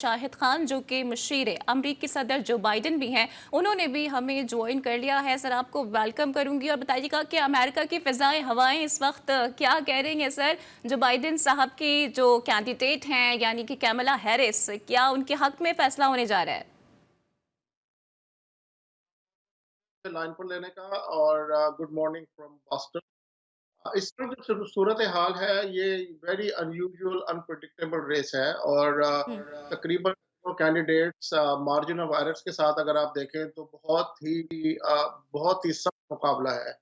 शाहिद खान जो कि मुशीर अमरीकी सदर जो बाइडन भी हैं, उन्होंने भी हमें ज्वाइन कर लिया है। सर, आपको वेलकम करूंगी और बताइएगा कि अमेरिका की फ़िज़ाएं हवाएं इस वक्त क्या कह रही हैं। सर, जो बाइडन साहब की जो कैंडिडेट हैं यानी कि कैमला हैरिस, क्या उनके हक में फैसला होने जा रहा है? लाइन पर लेने का और गुड मॉर्निंग फ्रॉम बॉस्टन। इसमें जो सूरत हाल है ये वेरी अनयूजुअल अनप्रिडिक्टेबल रेस है और तकरीबन तो कैंडिडेट्स मार्जिन ऑफ एरर्स के साथ अगर आप देखें तो बहुत ही सख्त मुकाबला है,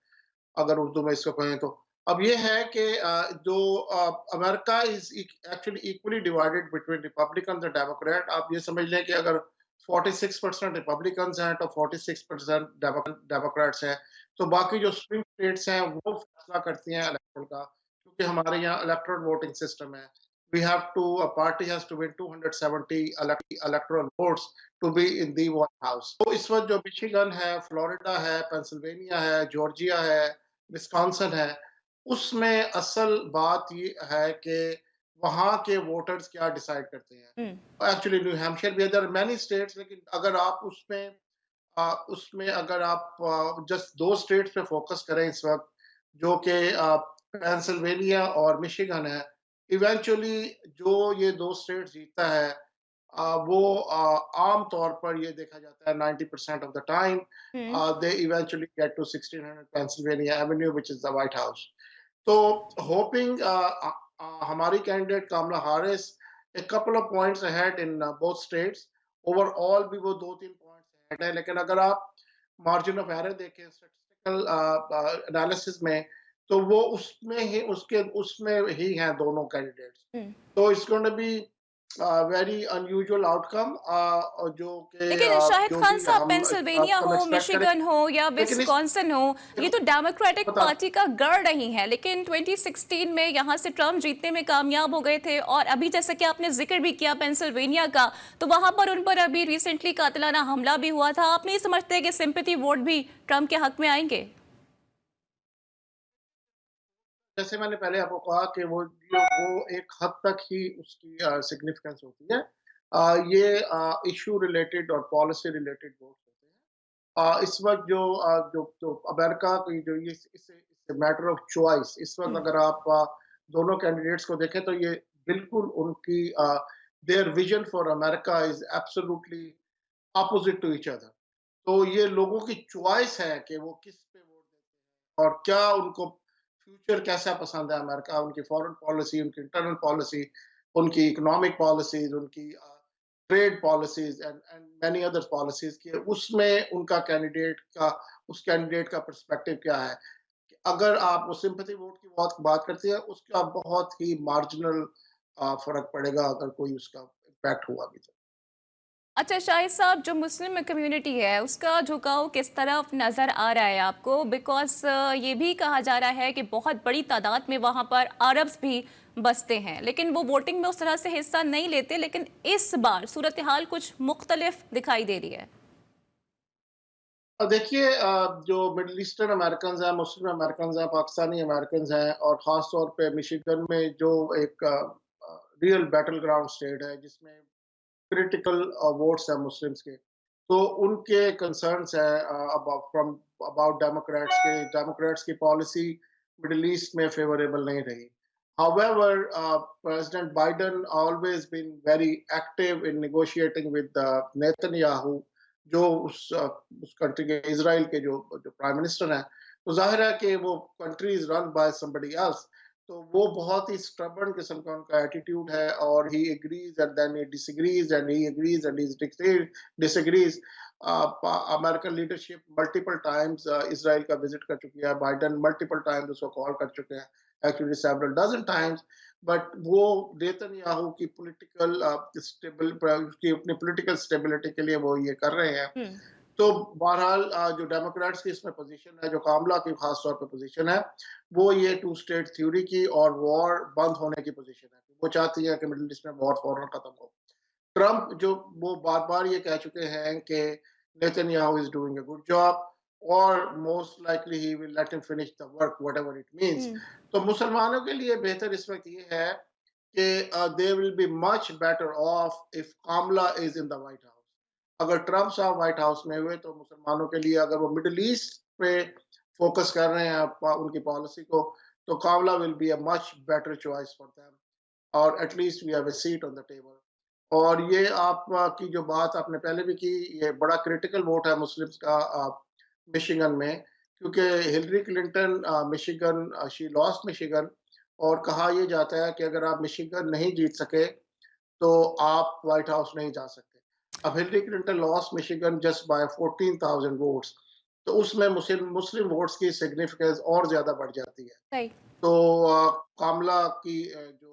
अगर उर्दू में इसको कहें तो। अब ये है कि जो America is actually equally divided between Republican और डेमोक्रेट। आप ये समझ लें कि अगर 46% रिपब्लिकन्स हैं तो 46% डेमोक्रेट्स हैं। तो बाकी जो स्विंग स्टेट्स हैं वो फैसला करती हैं इलेक्टोरल का, क्योंकि हमारे यहाँ इलेक्टोरल वोटिंग सिस्टम है। We have to a party has to win 270 electoral votes to be in the white house. तो इस वक्त जो मिशिगन है, फ्लोरिडा है, पेंसिल्वेनिया है, जॉर्जिया है, विस्कॉन्सिन है, उसमें असल बात ये है कि वहाँ के वोटर्स क्या डिसाइड करते हम्म। हैं। एक्चुअली न्यू हैम्पशायर भी अदर मैनी स्टेट्स, लेकिन अगर आप उसमें अगर आप जस्ट 2 स्टेट्स पे फोकस करें इस वक़्त, जो कि पेंसिल्वेनिया और मिशिगन है, इवेंचुअली जो ये 2 स्टेट जीतता है वो आम तौर पर ये देखा जाता है 90% of the time hmm. they eventually get to 1600 Pennsylvania Avenue, which is the White House. So, hoping हमारी candidate Kamla Haris a couple of points ahead in both states. Overall भी वो 2-3 points ahead है, लेकिन अगर आप मार्जिन ऑफ एरर देखें statistical analysis में, तो वो उसमें ही हैं दोनों कैंडिडेट्स। हम्म। तो it's going to be very unusual outcome, जो कि लेकिन शाहिद जो खान भी साहब, हम इस बात पेंसिल्वेनिया को हम हो, एक्सपेक्ट करें। मिशिगन हो या लेकिन इस विस्कॉन्सिन हो, ये देखो तो डेमोक्रेटिक बता पार्टी का गढ़ नहीं है। लेकिन 2016 में यहाँ से ट्रम्प जीतने में कामयाब हो गए थे और अभी जैसे कि आपने जिक्र भी किया पेंसिल्वेनिया का, तो वहां पर उन पर अभी रिसेंटली कातिलाना हमला भी हुआ था। आप नहीं समझते कि सिंपैथी वोट भी ट्रम्प के हक में आएंगे? जैसे मैंने पहले आपको कहा कि वो एक हद तक ही उसकी सिग्निफिकेंस होती है। ये इश्यू रिलेटेड और पॉलिसी रिलेटेड वोट्स होते हैं। इस वक़्त जो अमेरिका की जो ये it's a matter of choice. इस वक़्त हम्म। अगर आप दोनों कैंडिडेट्स को देखें तो ये बिल्कुल उनकी their vision for America is absolutely opposite to each other. तो ये लोगों की चॉइस है कि वो किस पे वोट देते हैं और क्या उनको फ्यूचर कैसा पसंद है अमेरिका, उनकी फॉरेन पॉलिसी, उनकी इंटरनल पॉलिसी, उनकी इकोनॉमिक पॉलिसीज़, उनकी trade policies and many other policies कि उसमें उस कैंडिडेट का पर्सपेक्टिव क्या है। अगर आप वो सिंपैथी वोट की बहुत बात करते हैं, उसका बहुत ही मार्जिनल फ़र्क पड़ेगा अगर कोई उसका इम्पैक्ट हुआ भी तो। अच्छा शाहिद साहब, जो मुस्लिम कम्युनिटी है उसका झुकाव किस तरफ नज़र आ रहा है आपको? बिकॉज ये भी कहा जा रहा है कि बहुत बड़ी तादाद में वहाँ पर अरब्स भी बसते हैं, लेकिन वो वोटिंग में उस तरह से हिस्सा नहीं लेते। लेकिन इस बार सूरत हाल कुछ मुख्तलिफ दिखाई दे रही है। देखिए, जो मिडल ईस्टर्न अमेरिकन्स हैं, मुस्लिम अमेरिकन्स हैं, पाकिस्तानी अमेरिकन्स हैं और ख़ास तौर पे मिशिगन में जो एक रियल बैटल ग्राउंड स्टेट है जिसमें क्रिटिकल वोट्स हैं मुस्लिम्स के, तो उनके कंसर्न्स हैं अबाउट डेमोक्रेट्स की पॉलिसी मिडल ईस्ट में फेवरेबल नहीं रही। However, President Biden always been very active in negotiating with Netanyahu, जो उस कंट्री के इज़राइल के जो जो प्राइम मिनिस्टर हैं। तो ज़ाहिर है कि वो country is run by somebody else, तो वो बहुत ही स्टबर्न किस्म का उनका एटीट्यूड है और he agrees and then he disagrees and he agrees and he disagrees. American leadership multiple times Israel का विजिट कर चुकी है, बाइडेन मल्टीपल टाइम्स उसको कॉल कर चुके हैं, actually several dozen times. But वो नेतन्याहू की अपनी पॉलिटिकल स्टेबिलिटी के लिए वो ये कर रहे हैं। हम्म। तो बहरहाल जो डेमोक्रेट्स की इसमें पोजीशन है, जो कामला की खास तौर पे पोजीशन है, वो ये टू स्टेट थ्योरी की और वॉर बंद होने की पोजीशन है। वो चाहती है कि मिडिल ईस्ट में वॉर फौरन खत्म हो। ट्रंप जो वो बार-बार ये कह चुके हैं कि Netanyahu is doing a good job और most likely he will let him finish the work whatever it means. Hmm. तो मुसलमानों के लिए बेहतर इस वक़्त ये है कि they will be much better of if Kamla is in the White house. अगर ट्रम्प साहब व्हाइट हाउस में हुए तो मुसलमानों के लिए, अगर वो मिडिल ईस्ट पे फोकस कर रहे हैं उनकी पॉलिसी को, तो Kamala will be a much better choice for them, और at least we have a seat on the table. और ये आप की जो बात आपने पहले भी की, ये बड़ा क्रिटिकल वोट है मुस्लिम्स का मिशिगन में, क्योंकि Hillary Clinton Michigan, she lost Michigan, और कहा यह जाता है कि अगर आप मिशिगन नहीं जीत सके तो आप व्हाइट हाउस नहीं जा सकते। अब Hillary Clinton lost Michigan just by 14,000 votes, तो उसमें मुस्लिम मुस्लिम वोट्स की सिग्निफिकेंस और ज्यादा बढ़ जाती है। सही। तो कामला की जो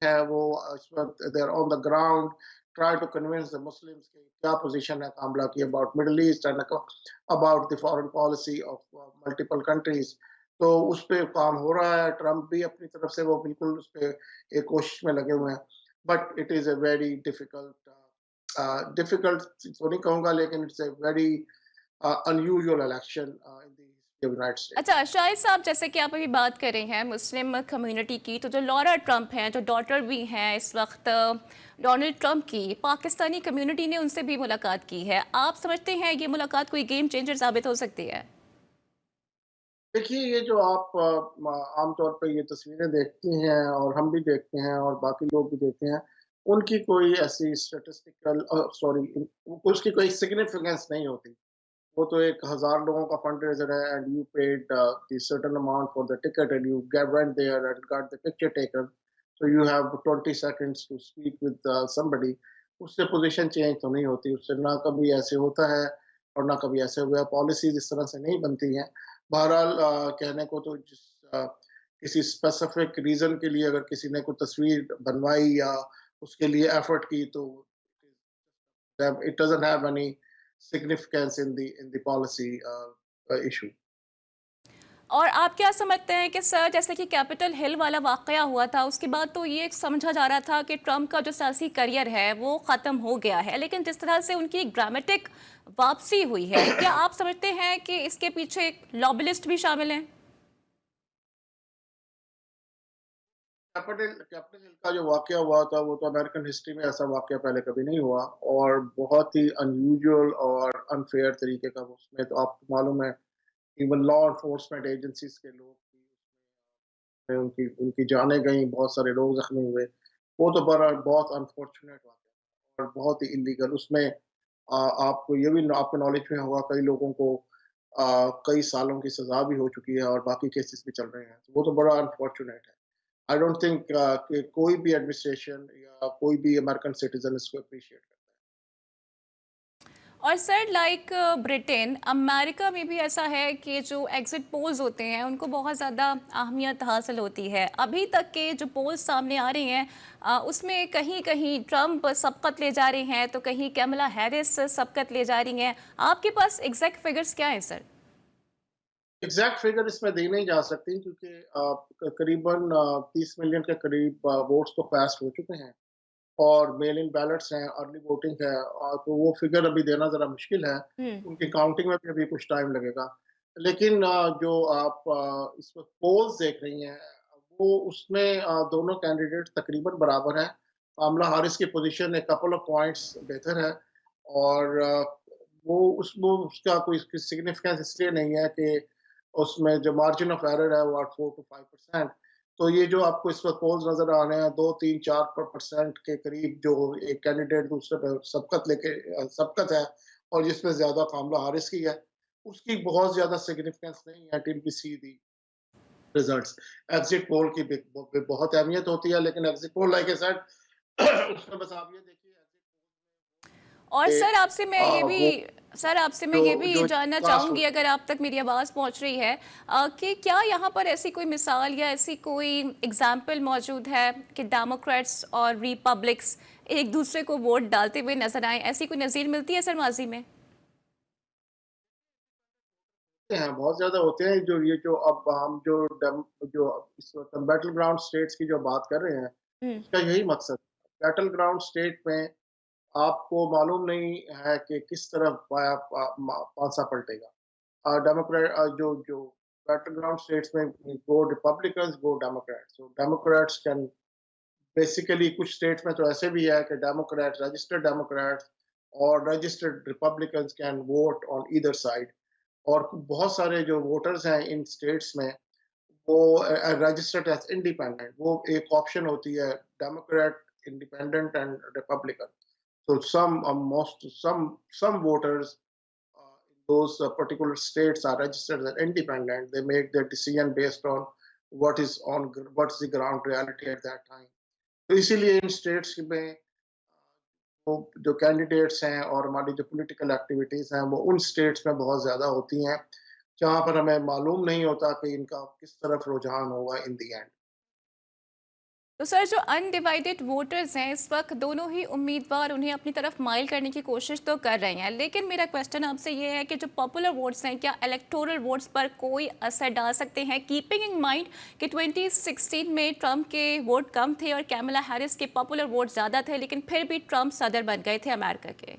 है वो इस वक्त there on the ground try to convince the Muslims की क्या पोजीशन है कामला की about middle east and about the foreign policy of multiple countries. तो उस पे काम हो रहा है, ट्रम्प भी अपनी तरफ से वो बिल्कुल उस पे एक कोशिश में लगे हुए हैं, but it is a very difficult difficult तो नहीं कहूंगा, लेकिन it's a very unusual election in the United states. अच्छा शाहिद साहब, जैसे कि आप अभी बात कर रहे हैं मुस्लिम कम्युनिटी की, तो जो लॉरा ट्रंप हैं, जो डॉटर भी हैं इस वक्त डोनाल्ड ट्रंप की, पाकिस्तानी कम्युनिटी ने उनसे भी मुलाकात की है। आप समझते हैं ये मुलाकात कोई गेम चेंजर साबित हो सकती है? देखिए, ये जो आप आमतौर पे ये तस्वीरें देखती हैं और हम भी देखते हैं और बाकी लोग भी देखते हैं, उनकी कोई ऐसी स्टैटिस्टिकल सॉरी, उसकी कोई सिग्निफिकेंस नहीं होती। वो तो एक 1000 लोगों का फंडरेजर है, and you paid the certain amount for the ticket and you went there and got the picture taken, so you have 20 seconds to speak with somebody. उससे पोजीशन चेंज तो नहीं होती, उससे ना कभी ऐसे होता है और ना कभी ऐसे हुआ। पॉलिसीज इस तरह से नहीं बनती हैं। बहरहाल कहने को तो किसी स्पेसिफिक रीजन के लिए अगर किसी ने कोई तस्वीर बनवाई या उसके लिए एफर्ट की, तो it doesn't have any significance in the policy issue. और आप क्या समझते हैं कि सर, जैसे कि कैपिटल हिल वाला वाकया हुआ था, उसके बाद तो ये समझा जा रहा था कि ट्रंप का जो सियासी करियर है वो ख़त्म हो गया है, लेकिन जिस तरह से उनकी ड्रामेटिक वापसी हुई है, क्या आप समझते हैं कि इसके पीछे एक लॉबलिस्ट भी शामिल हैं? कैपिटल कैपिटल हिल का जो वाकया हुआ था, वो तो अमेरिकन हिस्ट्री में ऐसा वाकया पहले कभी नहीं हुआ, और बहुत ही अनयूजुअल और अनफेयर तरीके का। उसमें तो आपको मालूम है, इवन लॉ एनफोर्समेंट एजेंसीज के लोग भी उसमें उनकी उनकी जानें गई, बहुत सारे लोग जख्मी हुए। वो तो बड़ा बहुत अनफॉर्चुनेट वाकया और बहुत ही इलीगल। उसमें आपको ये भी आपके नॉलेज में होगा, कई लोगों को कई सालों की सजा भी हो चुकी है और बाकी केसेस भी चल रहे हैं, तो वो तो बड़ा अनफॉर्चुनेट है। आई डोंट थिंक कि कोई भी एडमिनिस्ट्रेशन या कोई भी अमेरिकन सिटीजन इसको अप्रिशिएट करता और सर, लाइक ब्रिटेन, अमेरिका में भी ऐसा है कि जो एग्जिट पोल्स होते हैं उनको बहुत ज़्यादा अहमियत हासिल होती है। अभी तक के जो पोल्स सामने आ रहे हैं उसमें कहीं कहीं ट्रंप सबकत ले जा रहे हैं, तो कहीं कैमला हैरिस सबकत ले जा रही हैं। आपके पास एग्जैक्ट फिगर्स क्या हैं सर? है। एग्जैक्ट फिगर इसमें दी नहीं जा सकती, क्योंकि करीबन 30 मिलियन के करीब वोट्स तो कास्ट हो चुके हैं और मेल इन बैलेट्स हैं, अर्ली वोटिंग है, तो वो फिगर अभी देना ज़रा मुश्किल है। हम्म। उनकी काउंटिंग में भी अभी कुछ टाइम लगेगा। लेकिन जो आप इस वक़्त पोल्स देख रही हैं, वो उसमें दोनों कैंडिडेट तकरीबन बराबर हैं। कामला हारिस की पोज़ीशन एक कपल ऑफ पॉइंट्स बेहतर है, और वो उसका कोई सिग्निफिकेंस इसलिए नहीं है कि उसमें जो मार्जिन ऑफ एरर है वो 4 टू 5%। तो ये जो आपको इस वक़्त पोल्स नज़र आ रहे हैं, 2, 3, 4% के करीब, जो एक कैंडिडेट दूसरे पे सबकत है और जिसमें ज़्यादा कामला हारिस की है, उसकी बहुत ज़्यादा सिग्निफिकेंस नहीं है till we see the results. Exit poll की बहुत अहमियत होती है, लेकिन exit poll like I said उसमें बस आप ये देखिए और कि वो सर, आपसे मैं जो ये भी जो जानना कास्ट चाहूंगी, अगर आप तक मेरी आवाज़ पहुंच रही है, कि क्या यहाँ पर ऐसी कोई मिसाल या ऐसी कोई एग्जाम्पल मौजूद है कि डेमोक्रेट्स और रिपब्लिक्स एक दूसरे को वोट डालते हुए नजर आए? ऐसी कोई नज़ीर मिलती है सर माजी में? हैं, बहुत ज़्यादा होते हैं। जो ये जो अब हम जो इस वक़्त हम बैटल ग्राउंड स्टेट्स की जो बात कर रहे हैं, हम्म। उसका यही मकसद है। बैटल ग्राउंड स्टेट में आपको मालूम नहीं है कि किस तरफ पासा पलटेगा। डेमोक्रेट जो जो बैटल ग्राउंड स्टेट्स में go Republicans, go Democrats. So Democrats can basically कुछ स्टेट्स में तो ऐसे भी है कि डेमोक्रेट्स और registered Republicans can vote on either side. और बहुत सारे जो वोटर्स हैं इन स्टेट्स में वो रजिस्टर्ड एज इंडिपेंडेंट, वो एक ऑप्शन होती है Democrat, independent and Republican. So some voters in those particular states are registered as independent. They make their decision based on what's the ground reality at that time. तो इसीलिए इन states में वो जो candidates हैं और हमारी जो पॉलिटिकल एक्टिविटीज हैं वो उन स्टेट्स में बहुत ज्यादा होती हैं जहां पर हमें मालूम नहीं होता कि इनका किस तरफ रुझान होगा इन दी एंड। तो सर, जो अनडिवाइडेड वोटर्स हैं इस वक्त, दोनों ही उम्मीदवार उन्हें अपनी तरफ माइल करने की कोशिश तो कर रहे हैं, लेकिन मेरा क्वेश्चन आपसे ये है कि जो पॉपुलर वोट्स हैं, क्या इलेक्टोरल वोट्स पर कोई असर डाल सकते हैं, कीपिंग इन माइंड कि 2016 में ट्रंप के वोट कम थे और कैमला हैरिस के पॉपुलर वोट ज़्यादा थे, लेकिन फिर भी ट्रंप सदर बन गए थे अमेरिका के।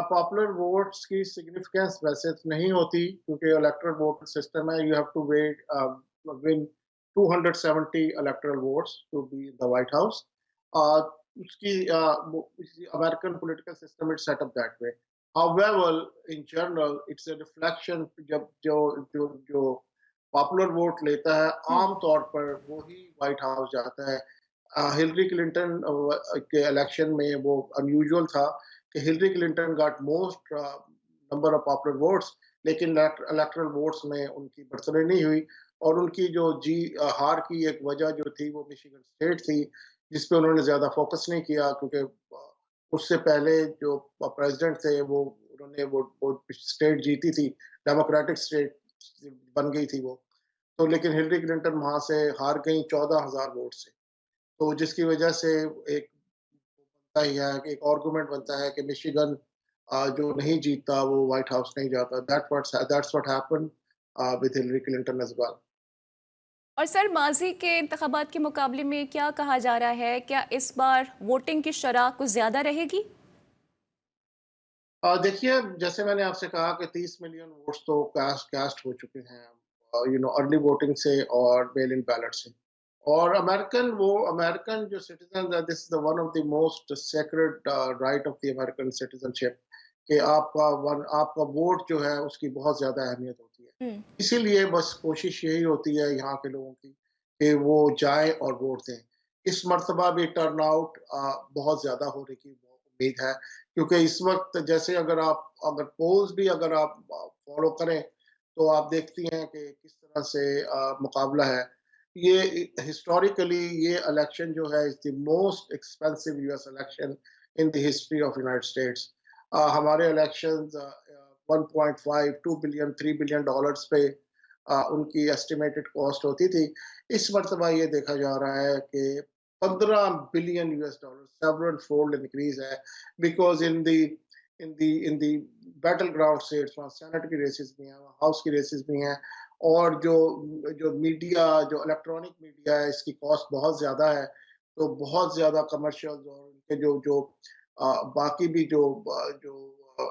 पॉपुलर वोट्स की सिग्निफिकेंस वैसे तो नहीं होती क्योंकि इलेक्टोरल वोट सिस्टम है। You have to wait win 270 electoral votes to be in the White House. उसकी American political system it setup that way. However in general it's a reflection, जब जो जो जो पॉपुलर वोट लेता है हम्म। आम तौर पर वो ही व्हाइट हाउस जाता है। हिलरी क्लिंटन के इलेक्शन में वो अनयूजुअल था कि Hillary Clinton got most number of popular votes, लेकिन इलेक्टोरल वोट्स में उनकी बढ़तरी नहीं हुई। और उनकी जो हार की एक वजह जो थी वो मिशिगन स्टेट थी, जिस पे उन्होंने ज़्यादा फोकस नहीं किया क्योंकि उससे पहले जो प्रेसिडेंट थे वो उन्होंने वो स्टेट जीती थी, डेमोक्रेटिक स्टेट बन गई थी वो। तो लेकिन हिलरी क्लिंटन वहाँ से हार गई 14,000 वोट से। तो जिसकी वजह से एक बनता ही है कि एक आर्गुमेंट बनता है कि मिशिगन जो नहीं जीतता वो व्हाइट हाउस नहीं जाता। That's what happened with Hillary Clinton as well. और सर, माजी के इंतखाबात के मुकाबले में क्या कहा जा रहा है, क्या इस बार वोटिंग की शरह कुछ ज़्यादा रहेगी? देखिए, जैसे मैंने आपसे कहा कि 30 मिलियन वोट्स तो कास्ट कास्ट हो चुके हैं, अर्ली वोटिंग से और मेल इन बैलेट से। और अमेरिकन जो सिटीजन है, this is the one of the most sacred right of the American citizenship कि आपका वोट जो है उसकी बहुत ज्यादा अहमियत होती है। हम्म। इसीलिए बस कोशिश यही होती है यहाँ के लोगों की कि वो जाएं और वोट दें। इस मर्तबा भी टर्नआउट बहुत ज्यादा होने की उम्मीद है क्योंकि इस वक्त जैसे अगर पोल्स भी अगर आप फॉलो करें तो आप देखती हैं कि किस तरह से मुकाबला है। ये हिस्टोरिकली ये इलेक्शन जो है is the most expensive US election in the history of United states. हमारे इलेक्शंस 1.5 2 बिलियन 3 बिलियन डॉलर्स पे उनकी एस्टिमेटेड कॉस्ट होती थी। इस मरतबा ये देखा जा रहा है कि 15 billion US dollar, several fold increase है because in the battle ground states वहाँ सेनेट की रेसेस भी हैं, वहाँ हाउस की रेसेस भी हैं। और जो जो मीडिया जो इलेक्ट्रॉनिक मीडिया है इसकी कॉस्ट बहुत ज़्यादा है। तो बहुत ज़्यादा कमर्शियल्स और उनके जो जो बाकी भी जो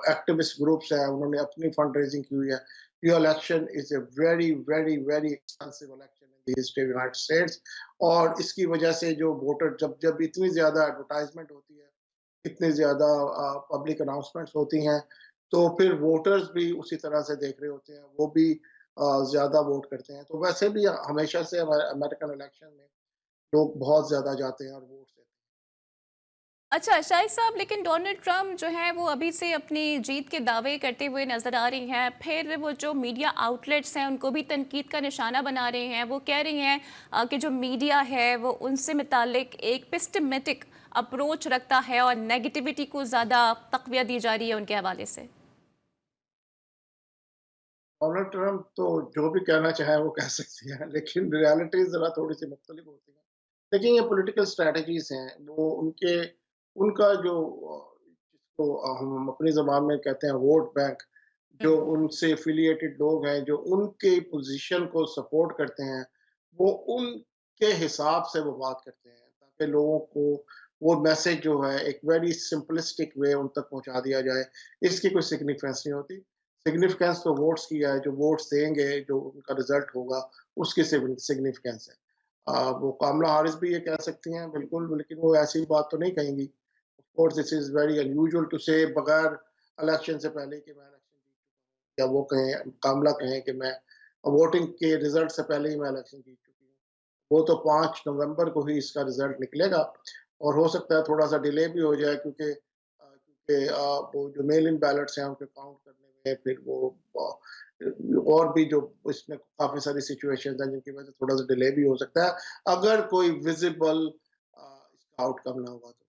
एक्टिविस्ट ग्रुप्स हैं उन्होंने अपनी फंड रेजिंग की हुई है। ये election is a very very very expensive election in the history of United states. और इसकी वजह से जो वोटर जब जब इतनी ज़्यादा एडवर्टाइजमेंट होती है, इतनी ज़्यादा पब्लिक अनाउंसमेंट्स होती हैं, तो फिर वोटर्स भी उसी तरह से देख रहे होते हैं, वो भी ज़्यादा वोट करते हैं। तो वैसे भी हमेशा से अमेरिकन इलेक्शन में लोग बहुत ज़्यादा जाते हैं और वोट देते हैं। अच्छा शाहिद साहब, लेकिन डोनाल्ड ट्रंप जो है वो अभी से अपनी जीत के दावे करते हुए नजर आ रही हैं, फिर वो जो मीडिया आउटलेट्स हैं उनको भी तनकीद का निशाना बना रहे हैं। वो कह रही हैं कि जो मीडिया है वो उनसे मुतालिक एक पिस्टमेटिक अप्रोच रखता है और नेगेटिविटी को ज़्यादा तक़वियत दी जा रही है उनके हवाले से। डोनाल्ड ट्रंप तो जो भी कहना चाहे वो कह सकती हैं, लेकिन रियलिटी ज़रा थोड़ी-सी मुख्तलिफ होती है। देखिए ये पॉलिटिकल स्ट्रैटेजीज़ हैं, वो उनका जो जिसको हम अपनी ज़बान में कहते हैं वोट बैंक, जो हम्म। उनसे एफ़िलिएटेड लोग हैं, जो उनके पोज़ीशन को सपोर्ट करते हैं, वो उनके हिसाब से वो बात करते हैं, ताकि लोगों को वो मैसेज जो है एक वेरी सिंपलिस्टिक वे उन तक पहुँचा दिया जाए। इसकी कोई सिग्निफिकेंस नहीं होती। सिग्निफिकेंस तो वोट्स की है, जो वोट्स देंगे, जो उनका रिज़ल्ट होगा, उसकी सिग्निफिकेंस है। वो कामला हारिस भी ये कह सकती हैं बिल्कुल, लेकिन वो ऐसी बात तो नहीं कहेंगी। Of course this is very unusual to say बगैर इलेक्शन से पहले कि मैं इलेक्शन जीत चुका हूँ, या वो कहें, कामला कहें कि मैं वोटिंग के रिज़ल्ट से पहले ही मैं इलेक्शन जीत चुकी हूँ। वो तो 5 नवंबर को ही इसका रिज़ल्ट निकलेगा और हो सकता है थोड़ा-सा डिले भी हो जाए, वो जो मेल इन बैलेट्स हैं उनको काउंट करने में फिर वो और भी जो इसमें काफ़ी सारी सिचुएशंस हैं जिनकी वजह से थोड़ा-सा डिले भी हो सकता है, अगर कोई विज़िबल इसका आउटकम ना हुआ तो।